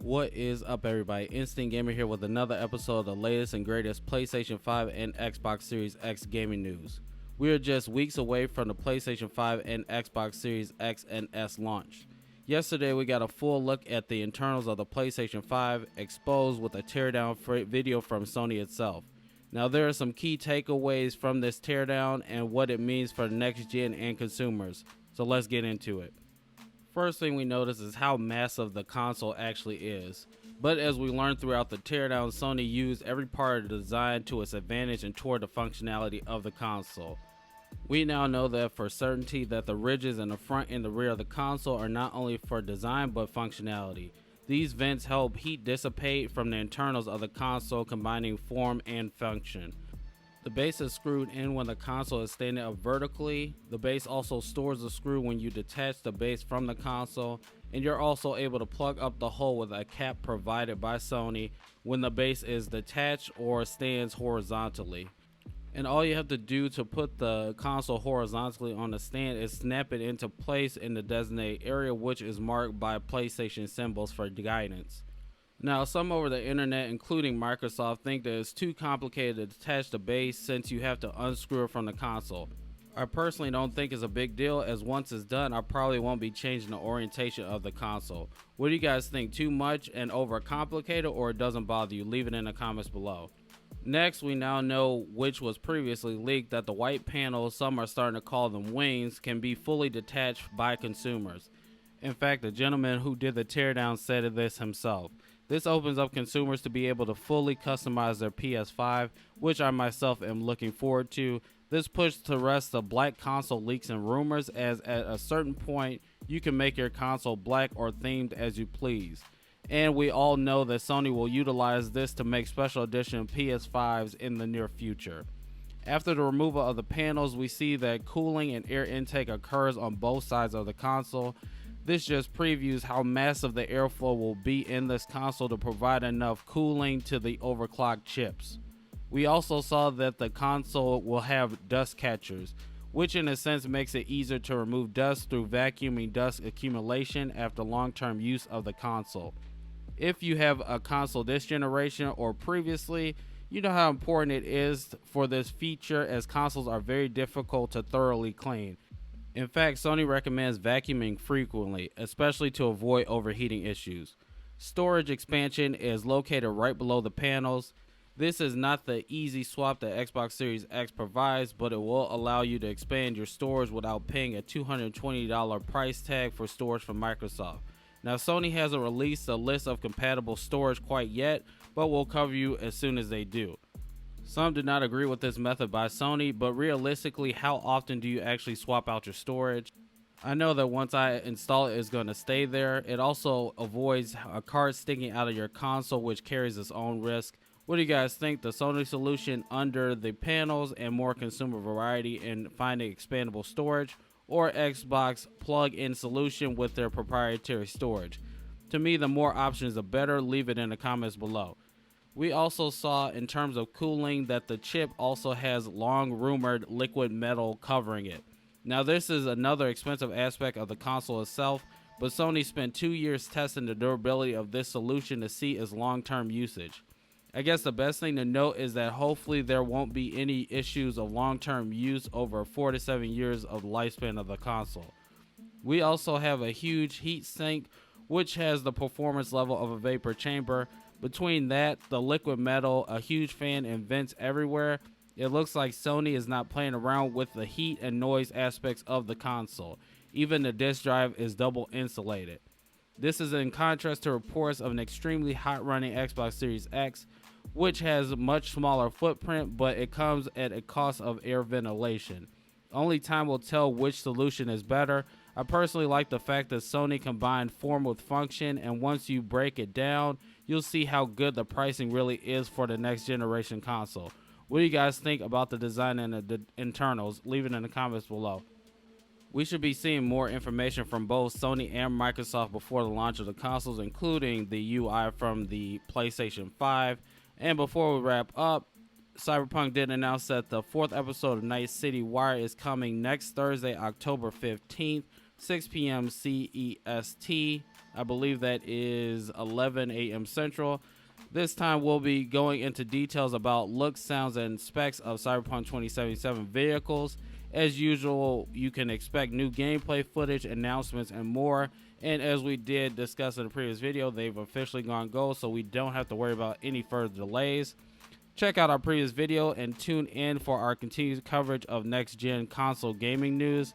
What is up, everybody? InStinctGamer here with another episode of the latest and greatest PlayStation 5 and Xbox Series X gaming news. We are just weeks away from the PlayStation 5 and Xbox Series X and S launch. Yesterday, we got a full look at the internals of the PlayStation 5 exposed with a teardown video from Sony itself. Now, there are some key takeaways from this teardown and what it means for next gen and consumers. So let's get into it. First thing we notice is how massive the console actually is. But as we learned throughout the teardown, Sony used every part of the design to its advantage and toward the functionality of the console. We now know that for certainty that the ridges in the front and the rear of the console are not only for design but functionality. These vents help heat dissipate from the internals of the console, combining form and function. The base is screwed in when the console is standing up vertically. The base also stores the screw when you detach the base from the console, and you're also able to plug up the hole with a cap provided by Sony when the base is detached or stands horizontally. And all you have to do to put the console horizontally on the stand is snap it into place in the designated area, which is marked by PlayStation symbols for guidance. Now, some over the internet, including Microsoft, think that it's too complicated to detach the base since you have to unscrew it from the console. I personally don't think it's a big deal, as once it's done, I probably won't be changing the orientation of the console. What do you guys think? Too much and overcomplicated, or it doesn't bother you? Leave it in the comments below. Next, we now know, which was previously leaked, that the white panels, some are starting to call them wings, can be fully detached by consumers. In fact, the gentleman who did the teardown said this himself. This opens up consumers to be able to fully customize their PS5, which I myself am looking forward to. This puts to rest the black console leaks and rumors, as at a certain point you can make your console black or themed as you please. And we all know that Sony will utilize this to make special edition PS5s in the near future. After the removal of the panels, we see that cooling and air intake occurs on both sides of the console. This just previews how massive the airflow will be in this console to provide enough cooling to the overclocked chips. We also saw that the console will have dust catchers, which in a sense makes it easier to remove dust through vacuuming dust accumulation after long-term use of the console. If you have a console this generation or previously, you know how important it is for this feature, as consoles are very difficult to thoroughly clean. In fact, Sony recommends vacuuming frequently, especially to avoid overheating issues. Storage expansion is located right below the panels. This is not the easy swap that Xbox Series X provides, but it will allow you to expand your storage without paying a $220 price tag for storage from Microsoft. Now, Sony hasn't released a list of compatible storage quite yet, but will cover you as soon as they do. Some do not agree with this method by Sony, but realistically, how often do you actually swap out your storage? I know that once I install it, it's going to stay there. It also avoids a card sticking out of your console, which carries its own risk. What do you guys think? The Sony solution under the panels and more consumer variety in finding expandable storage, or Xbox plug-in solution with their proprietary storage? To me, the more options, the better. Leave it in the comments below. We also saw, in terms of cooling, that the chip also has long rumored liquid metal covering it. Now, this is another expensive aspect of the console itself, but Sony spent 2 years testing the durability of this solution to see its long-term usage. I guess the best thing to note is that hopefully there won't be any issues of long-term use over 4 to 7 years of the lifespan of the console. We also have a huge heat sink, which has the performance level of a vapor chamber. Between that, the liquid metal, a huge fan, and vents everywhere, it looks like Sony is not playing around with the heat and noise aspects of the console. Even the disk drive is double insulated. This is in contrast to reports of an extremely hot running Xbox Series X, which has a much smaller footprint, but it comes at a cost of air ventilation. Only time will tell which solution is better. I personally like the fact that Sony combined form with function, and once you break it down, you'll see how good the pricing really is for the next generation console. What do you guys think about the design and the internals? Leave it in the comments below. We should be seeing more information from both Sony and Microsoft before the launch of the consoles, including the UI from the PlayStation 5. And before we wrap up, Cyberpunk did announce that the 4th episode of Night City Wire is coming next Thursday, October 15th. 6 p.m. CEST. I believe that is 11 a.m. Central. This time we'll be going into details about looks, sounds, and specs of Cyberpunk 2077 vehicles. As usual, you can expect new gameplay footage, announcements, and more. And as we did discuss in the previous video, they've officially gone gold, so we don't have to worry about any further delays. Check out our previous video and tune in for our continued coverage of next-gen console gaming news.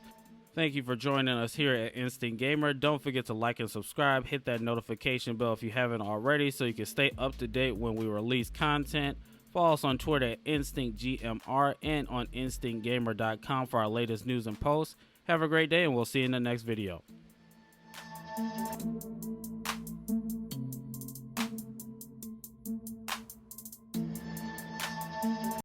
Thank you for joining us here at InStinctGamer. Don't forget to like and subscribe. Hit that notification bell if you haven't already so you can stay up to date when we release content. Follow us on Twitter at InStinctGMR and on InStinctGamer.com for our latest news and posts. Have a great day, and we'll see you in the next video.